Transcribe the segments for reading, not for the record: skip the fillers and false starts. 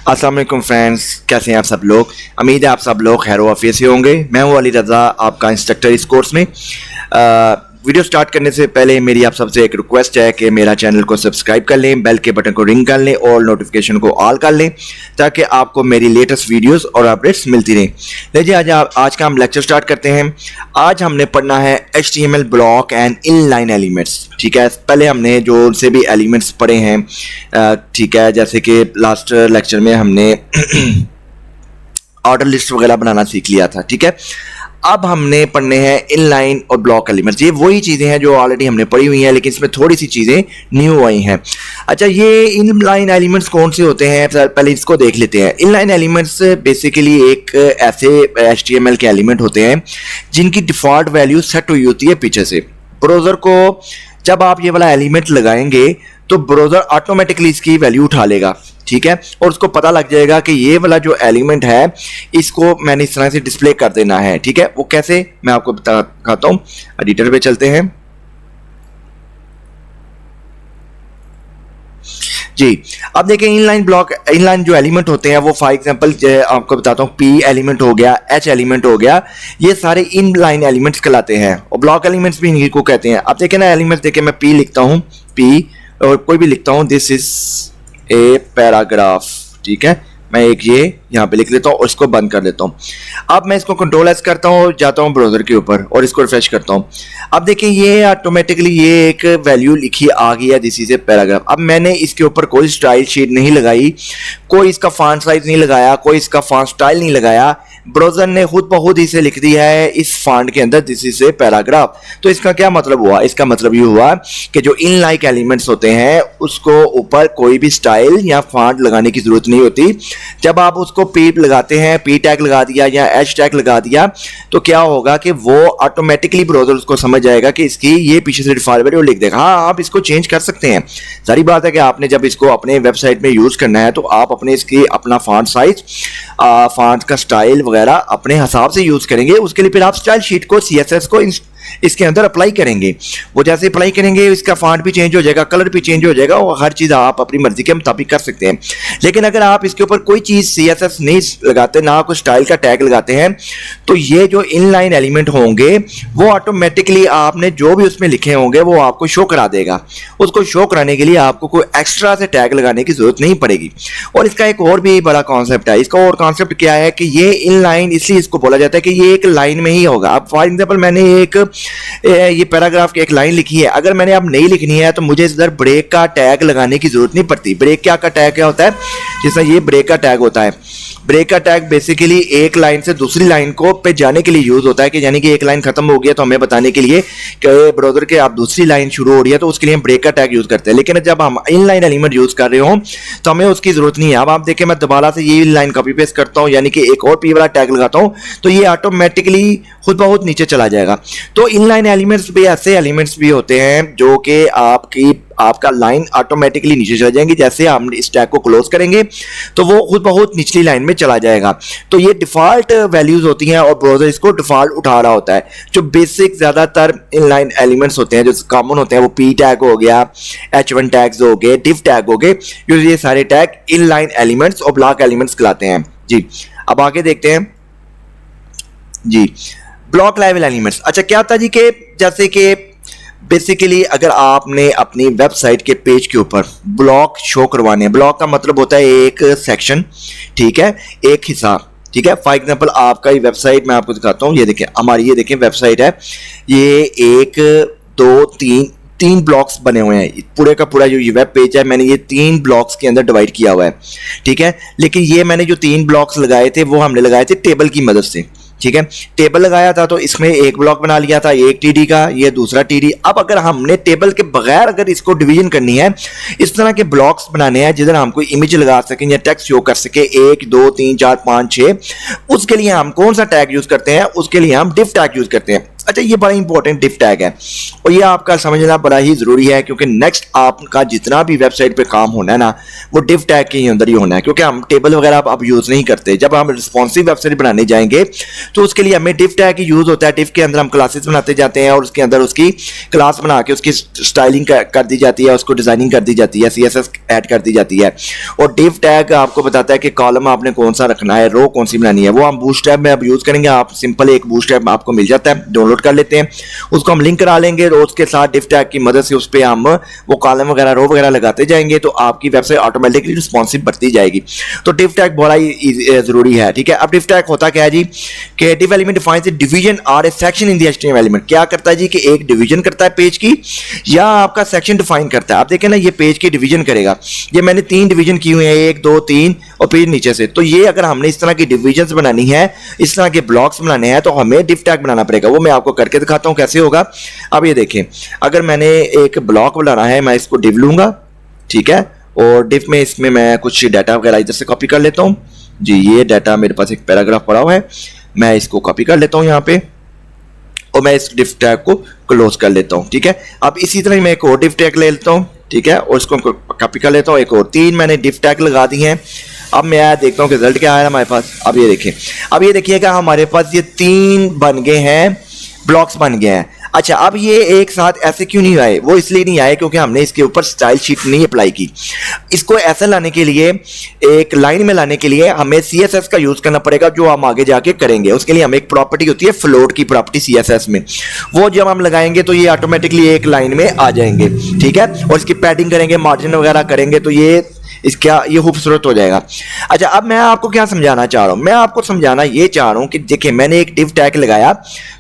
अस्सलाम वालेकुम फ्रेंड्स, कैसे हैं आप सब लोग। उम्मीद है आप सब लोग खैर वाफियत से होंगे। मैं हूं अली रज़ा, आपका इंस्ट्रक्टर इस कोर्स में। वीडियो स्टार्ट करने से पहले मेरी आप सबसे एक रिक्वेस्ट है कि मेरा चैनल को सब्सक्राइब कर लें, बेल के बटन को रिंग कर लें और नोटिफिकेशन को ऑल कर लें ताकि आपको मेरी लेटेस्ट वीडियोस और अपडेट्स मिलती रहें। लीजिए आज का हम लेक्चर स्टार्ट करते हैं। आज हमने पढ़ना है HTML block and inline elements. ठीक है, पहले हमने जो से भी एलिमेंट्स पढ़े हैं, ठीक है, जैसे कि लास्ट लेक्चर में हमने ऑर्डर लिस्ट वगैरह बनाना सीख लिया था। ठीक है, अब हमने पढ़ने हैं इनलाइन और ब्लॉक एलिमेंट्स। ये वही चीज़ें हैं जो ऑलरेडी हमने पढ़ी हुई हैं, लेकिन इसमें थोड़ी सी चीज़ें न्यू आई हैं। अच्छा, ये इनलाइन एलिमेंट्स कौन से होते हैं, पहले इसको देख लेते हैं। इनलाइन एलिमेंट्स बेसिकली एक ऐसे HTML के एलिमेंट होते हैं जिनकी डिफ़ॉल्ट वैल्यू सेट हुई होती है पीछे से। ब्राउज़र को जब आप ये वाला एलिमेंट लगाएंगे तो ब्राउज़र ऑटोमेटिकली इसकी वैल्यू उठा लेगा। ठीक है, और उसको पता लग जाएगा कि ये वाला जो एलिमेंट है इसको मैंने इस तरह से डिस्प्ले कर देना है। ठीक है, वो कैसे मैं आपको बताता हूँ। एडिटर पे चलते हैं जी। अब देखें, इनलाइन जो एलिमेंट होते हैं वो फॉर एग्जांपल आपको बताता हूँ, P एलिमेंट हो गया, H एलिमेंट हो गया, ये सारे इनलाइन एलिमेंट्स कहलाते हैं और ब्लॉक एलिमेंट्स भी इन्हीं को कहते हैं। अब देखें ना, एलिमेंट्स देखें, मैं P लिखता हूँ, P और कोई भी लिखता हूँ, दिस इज ए पैराग्राफ। ठीक है, मैं एक ये यहाँ पे लिख लेता हूँ और इसको बंद कर देता हूँ। अब मैं इसको कंट्रोल एस करता हूँ, जाता हूँ ब्राउज़र के ऊपर और इसको रिफ्रेश करता हूँ। अब देखें, ये ऑटोमेटिकली ये एक वैल्यू लिखी आ गई है, दिस इज ए पैराग्राफ। अब मैंने इसके ऊपर कोई स्टाइल शीट नहीं लगाई, कोई इसका फॉन्ट साइज नहीं लगाया, कोई इसका फॉन्ट स्टाइल नहीं लगाया। ब्राउज़र ने खुद ब खुद इसे लिख दिया है इस फॉन्ट के अंदर, दिस इज ए पैराग्राफ। तो इसका क्या मतलब हुआ? इसका मतलब ये हुआ कि जो इनलाइन एलिमेंट्स होते हैं उसको ऊपर कोई भी स्टाइल या फॉन्ट लगाने की जरूरत नहीं होती। जब आप उसको P लगाते हैं, P टैग लगा दिया या H टैग लगा दिया, तो क्या होगा कि वो ऑटोमेटिकली ब्राउज़र उसको समझ जाएगा कि इसकी ये पीछे से डिफ़ॉल्ट वैल्यू लिख देगा। हाँ, आप इसको चेंज कर सकते हैं। सारी बात है कि आपने जब इसको अपने वेबसाइट में यूज़ करना है तो आप अपने इसकी अपना फॉन्ट साइज, फॉन्ट का स्टाइल वगैरह अपने हिसाब से यूज़ करेंगे। उसके लिए फिर आप स्टाइल शीट को, CSS को इसके अंदर अप्लाई करेंगे। वो जैसे अप्लाई करेंगे इसका फॉन्ट भी चेंज हो जाएगा, कलर भी चेंज हो जाएगा और हर चीज़ आप अपनी मर्जी के मुताबिक कर सकते हैं। लेकिन अगर आप इसके ऊपर कोई चीज़ CSS नहीं लगाते, ना कोई स्टाइल का टैग लगाते हैं, तो ये जो इनलाइन एलिमेंट होंगे वो ऑटोमेटिकली आपने जो भी उसमें लिखे होंगे वो आपको शो करा देगा। उसको शो कराने के लिए आपको कोई एक्स्ट्रा से टैग लगाने की जरूरत नहीं पड़ेगी। और इसका एक और भी बड़ा कॉन्सेप्ट है। इसका और कॉन्सेप्ट क्या है कि ये इनलाइन इसलिए इसको बोला जाता है कि ये एक लाइन में ही होगा। अब फॉर एग्जाम्पल मैंने ये पैराग्राफ की एक लाइन लिखी है, अगर मैंने अब नहीं लिखनी है तो मुझे इधर ब्रेक का टैग लगाने की जरूरत नहीं पड़ती। ब्रेक का टैग क्या होता है? जैसे ये ब्रेक का टैग होता है। ब्रेक का टैग बेसिकली एक लाइन से दूसरी लाइन को पे जाने के लिए यूज होता है, कि यानी कि एक लाइन खत्म हो गया तो हमें बताने के लिए कि ब्राउज़र के आप दूसरी लाइन शुरू हो रही है, तो उसके लिए हम ब्रेक का टैग यूज करते हैं। लेकिन जब हम इनलाइन एलिमेंट यूज कर रहे हो तो हमें उसकी जरूरत नहीं है। अब आप देखें, मैं दोबारा से ये लाइन कॉपी पेस्ट करता हूँ, यानी कि एक और P वाला टैग लगाता हूँ, तो ये ऑटोमेटिकली खुद ब खुद नीचे चला जाएगा। तो इनलाइन एलिमेंट्स भी ऐसे एलिमेंट्स भी होते हैं जो कि आपका लाइन ऑटोमेटिकली नीचे चला जाएंगे। जैसे हम इस टैग को क्लोज करेंगे तो वो खुद ब खुद निचली लाइन में चला जाएगा। तो ये डिफ़ॉल्ट वैल्यूज होती हैं और ब्राउज़र इसको डिफ़ॉल्ट उठा रहा होता है। जो बेसिक ज़्यादातर इनलाइन एलिमेंट्स होते हैं जो कॉमन होते हैं वो P टैग हो गया, H1 टैग्स हो गए, div टैग हो गए, ये सारे टैग इनलाइन एलिमेंट्स और ब्लॉक एलिमेंट्स कहलाते हैं जी। अब आगे देखते हैं जी, ब्लॉक लेवल एलिमेंट्स। अच्छा, क्या था जी कि जैसे कि बेसिकली अगर आपने अपनी वेबसाइट के पेज के ऊपर ब्लॉक शो करवाने हैं, ब्लॉक का मतलब होता है एक सेक्शन, ठीक है, एक हिस्सा। ठीक है, फॉर एग्जांपल आपका ये वेबसाइट मैं आपको दिखाता हूँ। ये देखें, हमारी ये देखें वेबसाइट है, ये 1 2 3 ब्लॉक्स बने हुए हैं। पूरे का पूरा जो ये वेब पेज है मैंने ये 3 ब्लॉक्स के अंदर डिवाइड किया हुआ है। ठीक है, लेकिन ये मैंने जो 3 ब्लॉक्स लगाए थे वो हमने लगाए थे टेबल की मदद से। ठीक है, टेबल लगाया था तो इसमें एक ब्लॉक बना लिया था, एक TD का, ये दूसरा TD। अब अगर हमने टेबल के बगैर अगर इसको डिवीजन करनी है, इस तरह के ब्लॉक्स बनाने हैं जिधर हम कोई इमेज लगा सकें या टेक्स्ट शो कर सके, 1 2 3 4 5 6, उसके लिए हम कौन सा टैग यूज करते हैं? उसके लिए हम div टैग यूज करते हैं। अच्छा, ये बड़ा इंपॉर्टेंट डिफ टैग है और ये आपका समझना बड़ा ही ज़रूरी है, क्योंकि नेक्स्ट आपका जितना भी वेबसाइट पे काम होना है ना, वो डिफ टैग के ही अंदर ही होना है, क्योंकि हम टेबल वगैरह अब यूज़ नहीं करते। जब हम रिस्पॉन्सिव वेबसाइट बनाने जाएंगे तो उसके लिए हमें डिफ टैग ही यूज़ होता है। डिफ के अंदर हम क्लासेस बनाते जाते हैं और उसके अंदर उसकी क्लास बना के उसकी स्टाइलिंग कर दी जाती है, उसको डिज़ाइनिंग कर दी जाती है, CSS ऐड कर दी जाती है। और डिफ टैग आपको बताता है कि कॉलम आपने कौन सा रखना है, रो कौन सी बनानी है। वो हम बूटस्ट्रैप में अब यूज़ करेंगे। आप सिंपल एक बूटस्ट्रैप आपको मिल जाता है, डाउनलोड कर लेते हैं, उसको हम लिंक करा लेंगे और उसके साथ डिफ टैग की मदद से उस पर हम वो कॉलम वगैरह रो वगैरह लगाते जाएंगे, तो आपकी वेबसाइट ऑटोमेटिकली रिस्पॉन्सिव बढ़ती जाएगी। तो डिफ टैग बड़ा ही ज़रूरी है, ठीक है। अब डिफ टैग होता क्या है जी, कि डिफ एलिमेंट डिफाइंस ए डिवीजन और A section in the HTML element. क्या करता है जी, कि एक डिवीजन करता है पेज की, या आपका सेक्शन डिफाइन करता है। आप देखें ना, ये पेज की डिवीजन करेगा। ये मैंने 3 डिवीजन की हुई है, 1 2 3 और पेज नीचे से। तो ये अगर हमने इस तरह की डिवीजन बनानी है, इस तरह के ब्लॉक्स बनाने हैं, तो हमें डिफ टैग बनाना पड़ेगा। वो मैं आपको करके दिखाता हूँ कैसे होगा। अब ये देखें, अगर मैंने एक ब्लॉक बनाना है, मैं इसको डिव लूंगा, ठीक है, और डिफ में इसमें मैं कुछ डाटा वगैरह इधर से कॉपी कर लेता हूँ जी। ये डाटा मेरे पास एक पैराग्राफ पड़ा हुआ है, मैं इसको कॉपी कर लेता हूँ यहाँ पे और मैं इस डिफ टैग को क्लोज कर लेता हूँ, ठीक है। अब इसी तरह मैं एक और डिफ टैग ले लेता हूँ, ठीक है, और इसको कॉपी कर लेता हूँ। एक और 3 मैंने डिफ टैग लगा दी हैं। अब मैं देखता हूँ रिजल्ट क्या आया हमारे पास। अब ये देखिए, अब ये देखिएगा हमारे पास ये 3 बन गए हैं, ब्लॉक्स बन गए हैं। अच्छा, अब ये एक साथ ऐसे क्यों नहीं आए? वो इसलिए नहीं आए क्योंकि हमने इसके ऊपर स्टाइल शीट नहीं अप्लाई की। इसको ऐसे लाने के लिए, एक लाइन में लाने के लिए हमें CSS का यूज करना पड़ेगा, जो हम आगे जाके करेंगे। उसके लिए हमें एक प्रॉपर्टी होती है फ्लोट की प्रॉपर्टी CSS में, वो जब हम लगाएंगे तो ये ऑटोमेटिकली एक लाइन में आ जाएंगे, ठीक है। और इसकी पैडिंग करेंगे, मार्जिन वगैरह करेंगे, तो ये ये खूबसूरत हो जाएगा। अच्छा, अब मैं आपको क्या समझाना चाह रहा हूं, मैं आपको समझाना ये चाह रहा हूं कि देखिए, मैंने एक डिफ टैग लगाया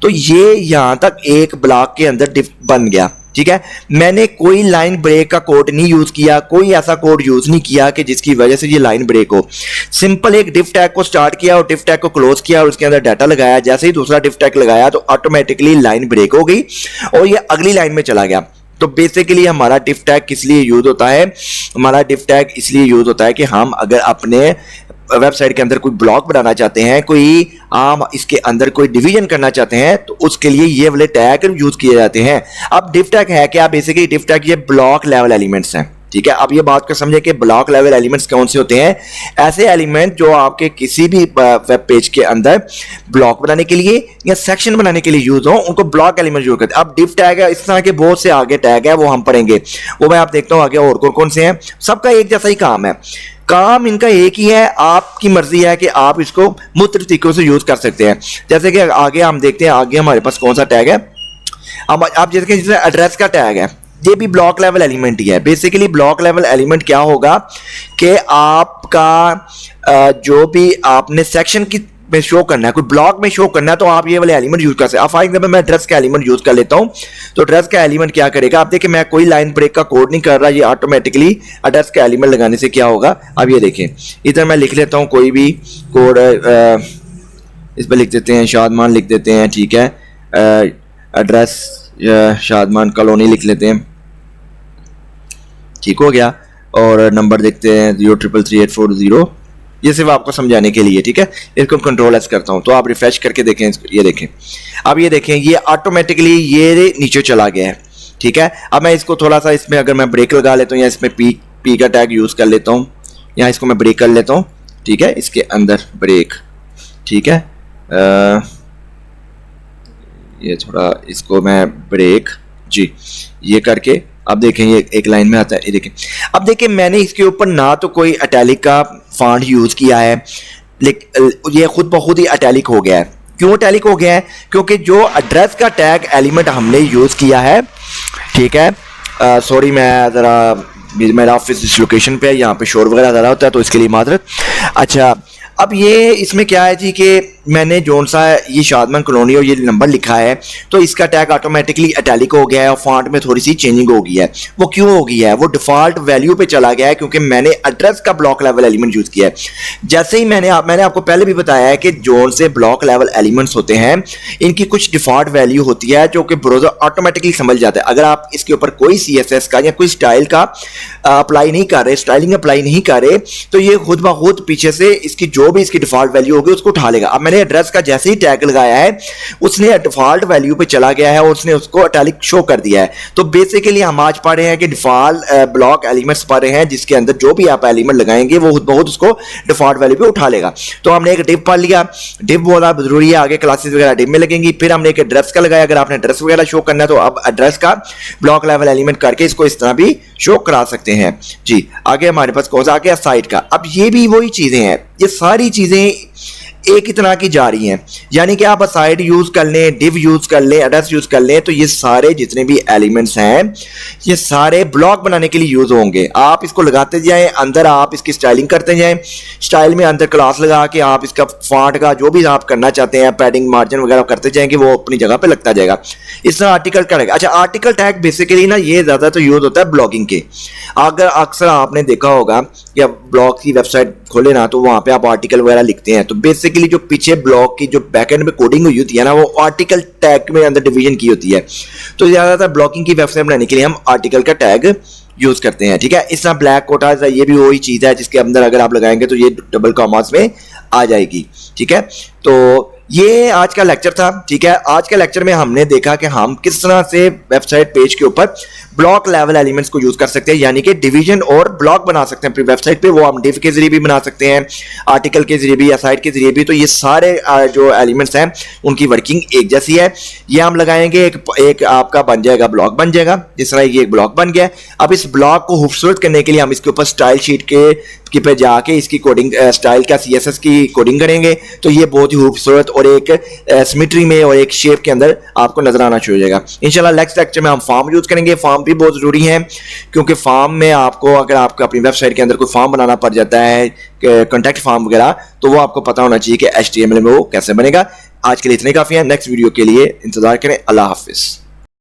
तो ये यहां तक एक ब्लॉक के अंदर डिफ बन गया, ठीक है। मैंने कोई लाइन ब्रेक का कोड नहीं यूज किया, कोई ऐसा कोड यूज नहीं किया कि जिसकी वजह से ये लाइन ब्रेक हो। सिंपल एक डिफ टैग को स्टार्ट किया और डिफ टैग को क्लोज किया और उसके अंदर डाटा लगाया। जैसे ही दूसरा डिफ टैग लगाया तो ऑटोमेटिकली लाइन ब्रेक हो गई और ये अगली लाइन में चला गया। तो बेसिकली हमारा डिफ टैग किस लिए यूज होता है? हमारा डिफ टैग इसलिए यूज होता है कि हम अगर अपने वेबसाइट के अंदर कोई ब्लॉक बनाना चाहते हैं, कोई आम इसके अंदर कोई डिवीजन करना चाहते हैं, तो उसके लिए ये वाले टैग यूज किए जाते हैं। अब डिफ टैग है क्या? बेसिकली डिफ टैग ये ब्लॉक लेवल एलिमेंट्स हैं, ठीक है। अब ये बात को समझे कि ब्लॉक लेवल एलिमेंट्स कौन से होते हैं? ऐसे एलिमेंट जो आपके किसी भी वेब पेज के अंदर ब्लॉक बनाने के लिए या सेक्शन बनाने के लिए यूज हो, उनको ब्लॉक एलिमेंट यूज करते हैं। अब डिफ टैग है, इस तरह के बहुत से आगे टैग है, वो हम पढ़ेंगे, वो मैं आप देखता हूँ आगे और कौन से हैं। सबका एक जैसा ही काम है, काम इनका एक ही है। आपकी मर्जी है कि आप इसको मुख्तलिफ तरीकों से यूज कर सकते हैं। जैसे कि आगे हम देखते हैं, आगे हमारे पास कौन सा टैग है। अब आप जैसे एड्रेस का टैग है, ये भी ब्लॉक लेवल एलिमेंट ही है। बेसिकली ब्लॉक लेवल एलिमेंट क्या होगा कि आपका जो भी आपने सेक्शन की में शो करना है, कोई ब्लॉक में शो करना है, तो आप ये वाले एलिमेंट यूज कर सकते हैं। फॉर एग्जांपल मैं एड्रेस का एलिमेंट यूज कर लेता हूं, तो एड्रेस का एलिमेंट क्या करेगा? आप देखिए, मैं कोई लाइन ब्रेक का कोड नहीं कर रहा, ये ऑटोमेटिकली एड्रेस का एलिमेंट लगाने से क्या होगा। अब ये देखें, इधर मैं लिख लेता हूं कोई भी कोड, इस पर लिख देते हैं शादमान, लिख देते हैं, ठीक है। एड्रेस शादमान कॉलोनी लिख लेते हैं, ठीक हो गया। और नंबर देखते हैं 0333840, ये सिर्फ आपको समझाने के लिए, ठीक है। इसको कंट्रोल एस करता हूं तो आप रिफ्रेश करके देखें, ये देखें। अब ये देखें, ये ऑटोमेटिकली ये नीचे चला गया है, ठीक है। अब मैं इसको थोड़ा सा इसमें अगर मैं ब्रेक लगा लेता हूँ या इसमें पी का टैग यूज कर लेता हूँ, या इसको मैं ब्रेक कर लेता हूँ, ठीक है, इसके अंदर ब्रेक, ठीक है। ये थोड़ा इसको मैं ब्रेक जी, ये करके अब देखें ये एक लाइन में आता है। ये देखें, अब देखें मैंने इसके ऊपर ना तो कोई अटैलिक का फॉन्ट यूज किया है, लेकिन ये खुद ब खुद ही अटैलिक हो गया है। क्यों अटैलिक हो गया है? क्योंकि जो एड्रेस का टैग एलिमेंट हमने यूज किया है, ठीक है। सॉरी, मैं ज़रा, मेरा ऑफिस इस लोकेशन पे है, यहाँ पे शोर वगैरह ज़्यादा होता है, तो इसके लिए माजरत। अच्छा, अब ये इसमें क्या है जी कि मैंने जोन सा ये शादमान कॉलोनी और ये नंबर लिखा है, तो इसका टैग ऑटोमेटिकली अटैलिक हो गया है और फॉन्ट में थोड़ी सी चेंजिंग हो गई है। वो क्यों हो गई है? वो डिफॉल्ट वैल्यू पे चला गया है क्योंकि मैंने एड्रेस का ब्लॉक लेवल एलिमेंट यूज किया है। जैसे ही मैंने आपको पहले भी बताया है कि जोन से ब्लॉक लेवल एलिमेंट्स होते हैं, इनकी कुछ डिफॉल्ट वैल्यू होती है जो कि ब्राउज़र ऑटोमेटिकली समझ जाता है। अगर आप इसके ऊपर कोई CSS का या कोई स्टाइल का अप्लाई नहीं कर रहे, स्टाइलिंग अप्लाई नहीं कर रहे, तो ये खुद ब खुद पीछे से इसकी जो भी इसकी डिफॉल्ट वैल्यू होगी उसको उठा लेगा। अब मैंने एड्रेस का जैसे ही टैग लगाया है उसने डिफॉल्ट वैल्यू पे चला गया है और उसने उसको इटैलिक शो कर दिया है। तो बेसिकली हम आज पढ़ रहे हैं कि डिफॉल्ट ब्लॉक एलिमेंट्स पढ़ रहे हैं जिसके अंदर जो भी आप एलिमेंट लगाएंगे वो बहुत उसको डिफॉल्ट वैल्यू पे उठा लेगा। तो हमने एक डिव पढ़ लिया, डिव बहुत जरूरी है, आगे क्लासेस वगैरह डिव में लगेंगी। फिर हमने एक एड्रेस का लगाया, अगर आपने एड्रेस वगैरह शो करना है तो अब एड्रेस का ब्लॉक लेवल एलिमेंट करके इसको इस तरह भी शो करा सकते हैं जी। आगे हमारे पास कौन सा आ गया, साइट का। अब ये भी वही चीजें हैं, ये सारी चीजें एक ही तरह की जा रही हैं, यानी कि आप साइड यूज कर लें, डिव यूज कर लें, एड्रेस यूज कर लें, तो ये सारे जितने भी एलिमेंट्स हैं ये सारे ब्लॉक बनाने के लिए यूज होंगे। आप इसको लगाते जाएं, अंदर आप इसकी स्टाइलिंग करते जाएं, स्टाइल में अंदर क्लास लगा के आप इसका फॉन्ट का जो भी आप करना चाहते हैं, पैडिंग मार्जिन वगैरह करते जाएंगे, वो अपनी जगह पे लगता जाएगा। इस तरह आर्टिकल टैग। अच्छा, आर्टिकल टैग बेसिकली ना ये ज्यादा तो यूज होता है ब्लॉगिंग के। अगर अक्सर आपने देखा होगा कि ब्लॉग की वेबसाइट खोले ना तो वहां पे आप आर्टिकल वगैरह लिखते हैं, तो बेसिकली जो पीछे ब्लॉग की जो बैकएंड में कोडिंग हुई होती है ना वो आर्टिकल टैग में अंदर डिवीजन की होती है। तो ज्यादातर ब्लॉगिंग की वेबसाइट बनाने के लिए हम आर्टिकल का टैग यूज करते हैं, ठीक है। इस तरह ब्लैक कोटा ये भी वही चीज है जिसके अंदर अगर आप लगाएंगे तो ये डबल कॉमास में आ जाएगी, ठीक है। तो ये आज का लेक्चर था, ठीक है। आज के लेक्चर में हमने देखा कि हम किस तरह से वेबसाइट पेज के ऊपर ब्लॉक लेवल एलिमेंट्स को यूज कर सकते हैं, यानी कि डिवीजन और ब्लॉक बना सकते हैं अपनी वेबसाइट पे। वो हम डिव के जरिए भी बना सकते हैं, आर्टिकल के जरिए भी या साइट के जरिए भी। तो ये सारे जो एलिमेंट्स हैं उनकी वर्किंग एक जैसी है। ये हम लगाएंगे, एक आपका बन जाएगा, ब्लॉक बन जाएगा। जिस तरह ये एक ब्लॉक बन गया। अब इस ब्लॉक को खूबसूरत करने के लिए हम इसके ऊपर स्टाइल शीट के पे जाके इसकी कोडिंग, स्टाइल का CSS की कोडिंग करेंगे, तो ये बहुत ही खूबसूरत और एक सिमेट्री में और एक शेप के अंदर आपको नजर आना शुरू हो जाएगा। इंशाल्लाह नेक्स्ट लेक्चर में हम फॉर्म यूज करेंगे। फॉर्म भी बहुत जरूरी है क्योंकि फॉर्म में आपको, अगर आपको अपनी वेबसाइट के अंदर कोई फॉर्म बनाना पड़ जाता है, कॉन्टैक्ट फॉर्म वगैरह, तो वो आपको पता होना चाहिए कि HTML में वो कैसे बनेगा। आज के लिए इतने काफी है, नेक्स्ट वीडियो के लिए इंतजार करें। अल्लाह हाफिज।